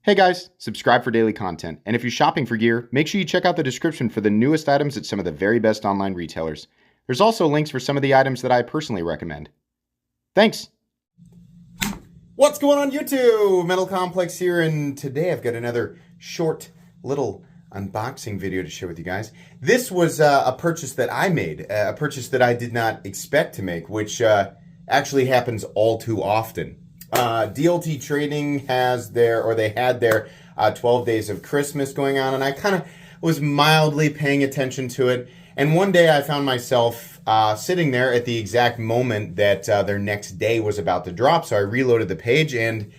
Hey guys, subscribe for daily content. And if you're shopping for gear, make sure you check out the description for the newest items at some of the very best online retailers. There's also links for some of the items that I personally recommend. Thanks! What's going on YouTube? Metal Complex here, and today I've got another short little unboxing video to share with you guys. This was a purchase that I made, a purchase that I did not expect to make, which actually happens all too often. DLT Trading had their 12 Days of Christmas going on, and I kind of was mildly paying attention to it. And one day I found myself sitting there at the exact moment that their next day was about to drop. So I reloaded the page, and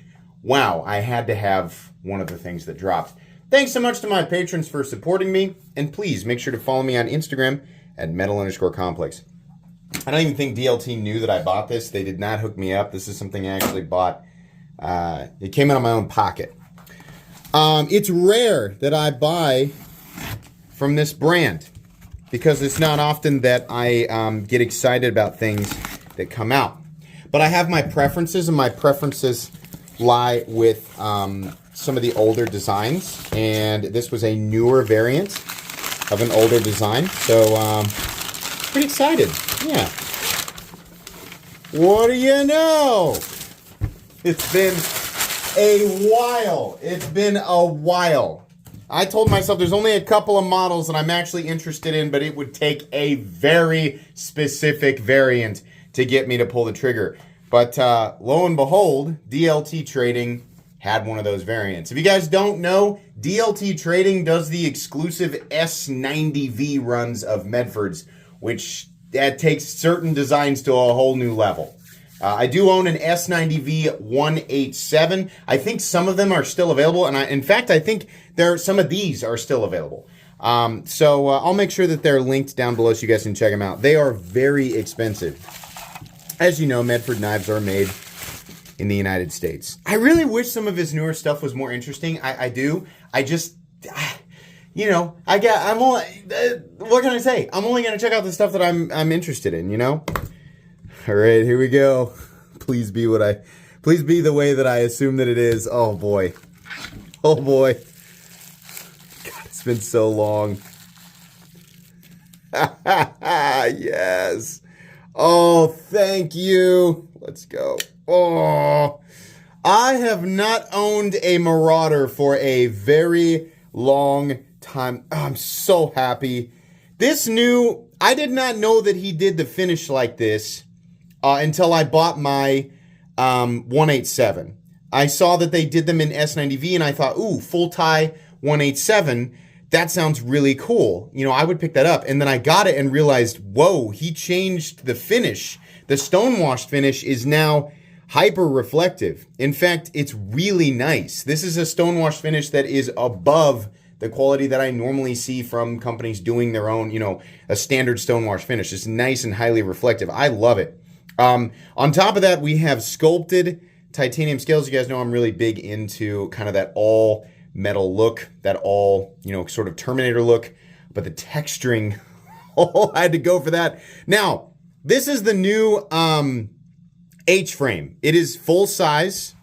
wow, I had to have one of the things that dropped. Thanks so much to my patrons for supporting me, and please make sure to follow me on Instagram at metal_complex. I don't even think DLT knew that I bought this. They did not hook me up. This is something I actually bought. It came out of my own pocket. It's rare that I buy from this brand because it's not often that I get excited about things that come out. But I have my preferences, and my preferences lie with some of the older designs. And this was a newer variant of an older design. So, pretty excited. Yeah. What do you know? It's been a while. It's been a while. I told myself there's only a couple of models that I'm actually interested in, but it would take a very specific variant to get me to pull the trigger. But lo and behold, DLT Trading had one of those variants. If you guys don't know, DLT Trading does the exclusive S90V runs of Medfords, which that takes certain designs to a whole new level. I do own an S90V 187. I think some of them are still available, and in fact, I think some of these are still available. So I'll make sure that they're linked down below so you guys can check them out. They are very expensive. As you know, Medford knives are made in the United States. I really wish some of his newer stuff was more interesting. I do. I just... You know, what can I say? I'm only going to check out the stuff that I'm interested in, you know? All right, here we go. Please be the way that I assume that it is. Oh boy. Oh boy. God, it's been so long. Yes. Oh, thank you. Let's go. Oh, I have not owned a Marauder for a very long time. Oh, I'm so happy. I did not know that he did the finish like this until I bought my 187. I saw that they did them in S90V, and I thought, ooh, full tie 187. That sounds really cool. You know, I would pick that up. And then I got it and realized, whoa, he changed the finish. The stonewashed finish is now hyper reflective. In fact, it's really nice. This is a stonewashed finish that is above the quality that I normally see from companies doing their own, you know, a standard stonewash finish. It's nice and highly reflective. I love it. On top of that, we have sculpted titanium scales. You guys know I'm really big into kind of that all metal look, that all, you know, sort of Terminator look, but the texturing, oh, I had to go for that. Now, this is the new H-frame. It is full size.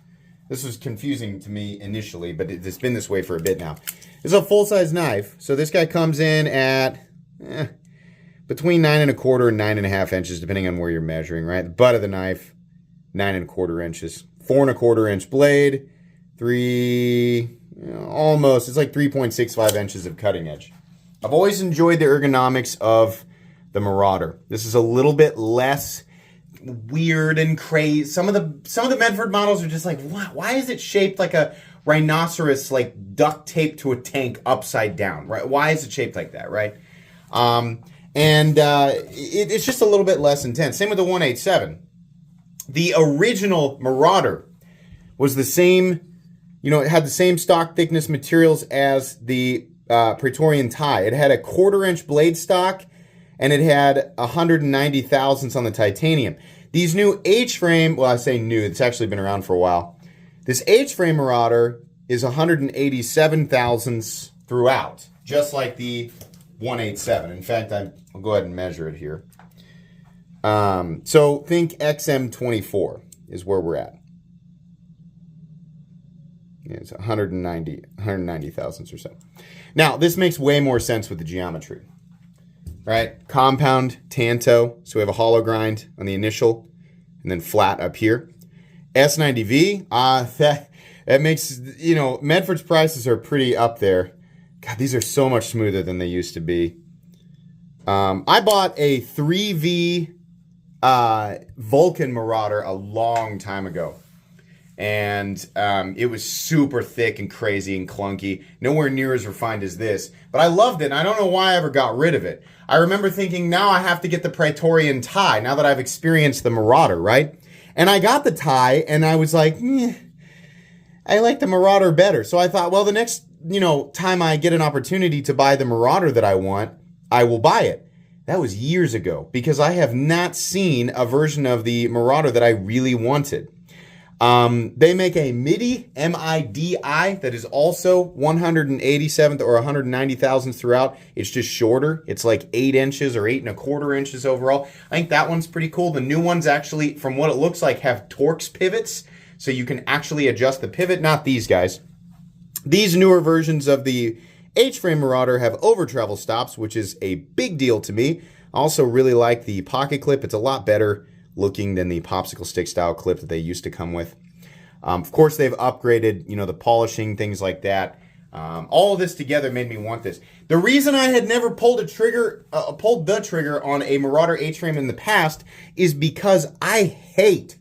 This was confusing to me initially, but it's been this way for a bit now. It's a full-size knife, so this guy comes in at between 9 1/4 and 9 1/2 inches, depending on where you're measuring, right? The butt of the knife, 9 1/4 inches. 4 1/4 inch blade, almost, it's like 3.65 inches of cutting edge. I've always enjoyed the ergonomics of the Marauder. This is a little bit less weird and crazy. Some of the Medford models are just like, why is it shaped like a rhinoceros, like duct taped to a tank upside down, right? Why is it shaped like that, right? It's just a little bit less intense. Same with the 187. The original Marauder was the same, you know, it had the same stock thickness materials as the Praetorian tie. It had a 1/4 inch blade stock, and it had 190 thousandths on the titanium. These new H-frame, well, I say new, it's actually been around for a while. This H-frame Marauder is 187 thousandths throughout, just like the 187. In fact, I'll go ahead and measure it here. So think XM24 is where we're at. It's 190 thousandths or so. Now, this makes way more sense with the geometry, right? Compound Tanto, so we have a hollow grind on the initial and then flat up here. S90V, that makes, you know, Medford's prices are pretty up there. God, these are so much smoother than they used to be. I bought a 3V Vulcan Marauder a long time ago. And it was super thick and crazy and clunky. Nowhere near as refined as this. But I loved it, and I don't know why I ever got rid of it. I remember thinking, now I have to get the Praetorian tie, now that I've experienced the Marauder, right? And I got the tie, and I was like, I like the Marauder better. So I thought, well, the next, you know, time I get an opportunity to buy the Marauder that I want, I will buy it. That was years ago, because I have not seen a version of the Marauder that I really wanted. They make a MIDI, M-I-D-I, that is also 187th or 190 thousandths throughout. It's just shorter. It's like 8 inches or 8¼ inches overall. I think that one's pretty cool. The new ones actually, from what it looks like, have Torx pivots, so you can actually adjust the pivot. Not these guys. These newer versions of the H-frame Marauder have over travel stops, which is a big deal to me. I also really like the pocket clip. It's a lot better looking than the popsicle stick style clip that they used to come with. Of course, they've upgraded, you know, the polishing, things like that. All of this together made me want this. The reason I had never pulled the trigger on a Marauder H-frame in the past is because I hate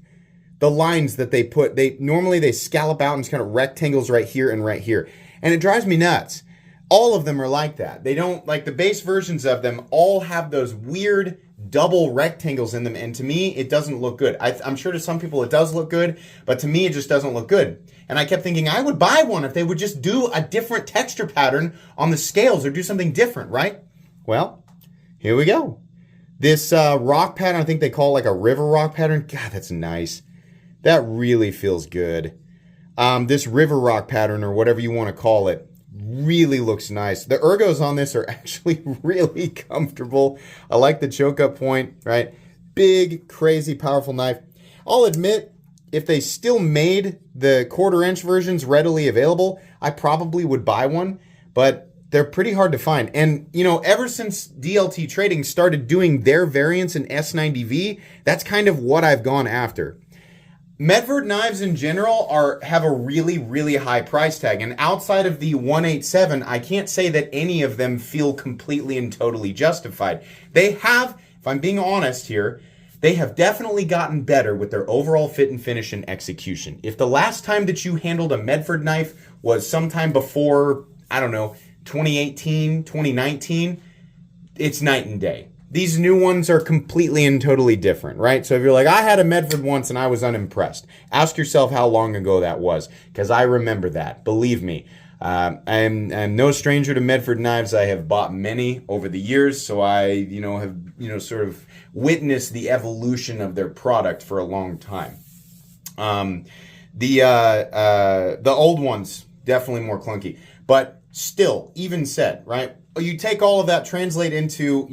the lines that they put. Normally they scallop out into kind of rectangles right here and right here, and it drives me nuts. All of them are like that. They don't, like the base versions of them all have those weird double rectangles in them, and to me it doesn't look good. I'm sure to some people it does look good, but to me it just doesn't look good. And I kept thinking I would buy one if they would just do a different texture pattern on the scales or do something different, right? Well, here we go. This rock pattern, I think they call it like a river rock pattern. God, that's nice. That really feels good. This river rock pattern, or whatever you want to call it, really looks nice. The ergos on this are actually really comfortable. I like the choke up point, right? Big, crazy, powerful knife. I'll admit, if they still made the 1/4 inch versions readily available, I probably would buy one, but they're pretty hard to find. And, you know, ever since DLT Trading started doing their variants in S90V, that's kind of what I've gone after. Medford knives in general have a really, really high price tag. And outside of the 187, I can't say that any of them feel completely and totally justified. They have, if I'm being honest here, they have definitely gotten better with their overall fit and finish and execution. If the last time that you handled a Medford knife was sometime before, I don't know, 2018, 2019, it's night and day. These new ones are completely and totally different, right? So if you're like, I had a Medford once and I was unimpressed, ask yourself how long ago that was, because I remember that. Believe me, I'm no stranger to Medford knives. I have bought many over the years, so I, have, sort of witnessed the evolution of their product for a long time. The old ones, definitely more clunky, but still, even said, right? You take all of that, translate into,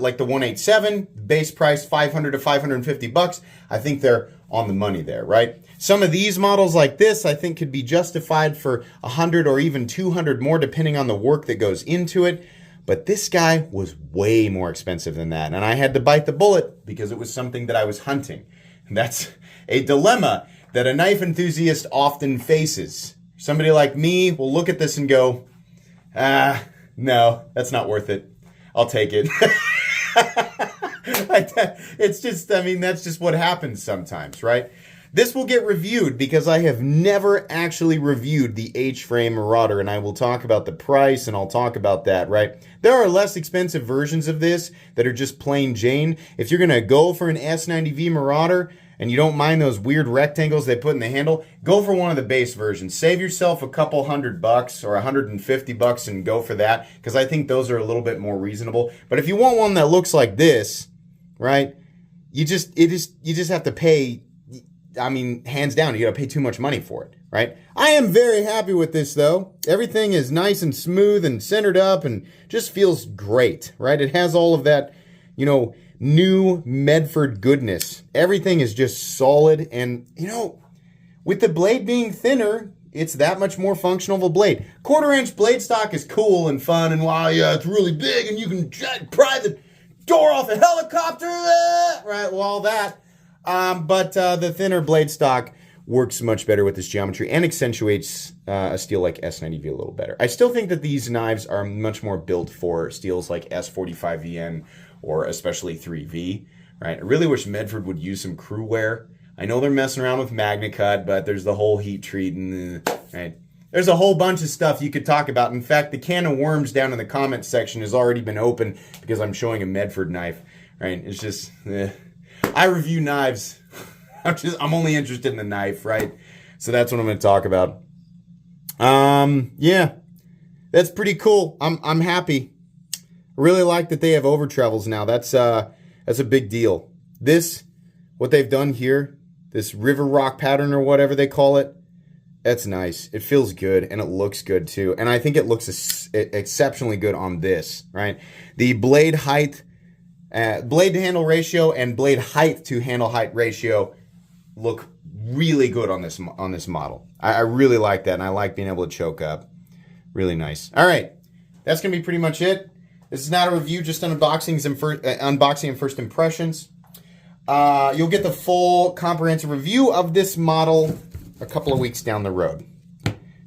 like the 187, base price $500 to $550. I think they're on the money there, right? Some of these models like this, I think could be justified for 100 or even 200 more, depending on the work that goes into it. But this guy was way more expensive than that. And I had to bite the bullet because it was something that I was hunting. And that's a dilemma that a knife enthusiast often faces. Somebody like me will look at this and go, no, that's not worth it. I'll take it. It's just, that's just what happens sometimes, right? This will get reviewed because I have never actually reviewed the H-frame Marauder, and I will talk about the price and I'll talk about that, right? There are less expensive versions of this that are just plain Jane. If you're going to go for an S90V Marauder and you don't mind those weird rectangles they put in the handle, go for one of the base versions. Save yourself a couple $100 or $150 and go for that, because I think those are a little bit more reasonable. But if you want one that looks like this, right, you just have to pay. Hands down, you got to pay too much money for it, right? I am very happy with this, though. Everything is nice and smooth and centered up and just feels great, right? It has all of that, new Medford goodness. Everything is just solid. And, with the blade being thinner, it's that much more functional of a blade. 1/4-inch blade stock is cool and fun, and wow, yeah, it's really big, and you can pry the door off a helicopter, right? Well, all that. But the thinner blade stock works much better with this geometry and accentuates a steel like S90V a little better. I still think that these knives are much more built for steels like S45VN or especially 3V, right? I really wish Medford would use some crew wear. I know they're messing around with MagnaCut, but there's the whole heat treat and right. There's a whole bunch of stuff you could talk about. In fact, the can of worms down in the comments section has already been opened because I'm showing a Medford knife, right? It's just, I review knives. I'm only interested in the knife, right? So that's what I'm going to talk about. Yeah, that's pretty cool. I'm happy. I really like that they have over travels now. That's a big deal. What they've done here, this river rock pattern or whatever they call it, that's nice. It feels good and it looks good too. And I think it looks exceptionally good on this, right? The blade height, blade to handle ratio and blade height to handle height ratio look really good on this model. I really like that, and I like being able to choke up. Really nice. All right, that's gonna be pretty much it. This is not a review, just unboxing and first impressions. You'll get the full comprehensive review of this model a couple of weeks down the road.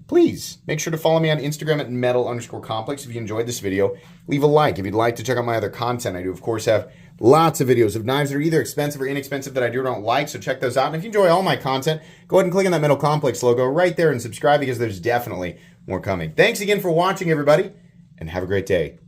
Please make sure to follow me on Instagram at metal_complex. If you enjoyed this video, leave a like. If you'd like to check out my other content, I do, of course, have lots of videos of knives that are either expensive or inexpensive that I do or don't like, so check those out. And if you enjoy all my content, go ahead and click on that Metal Complex logo right there and subscribe because there's definitely more coming. Thanks again for watching, everybody, and have a great day.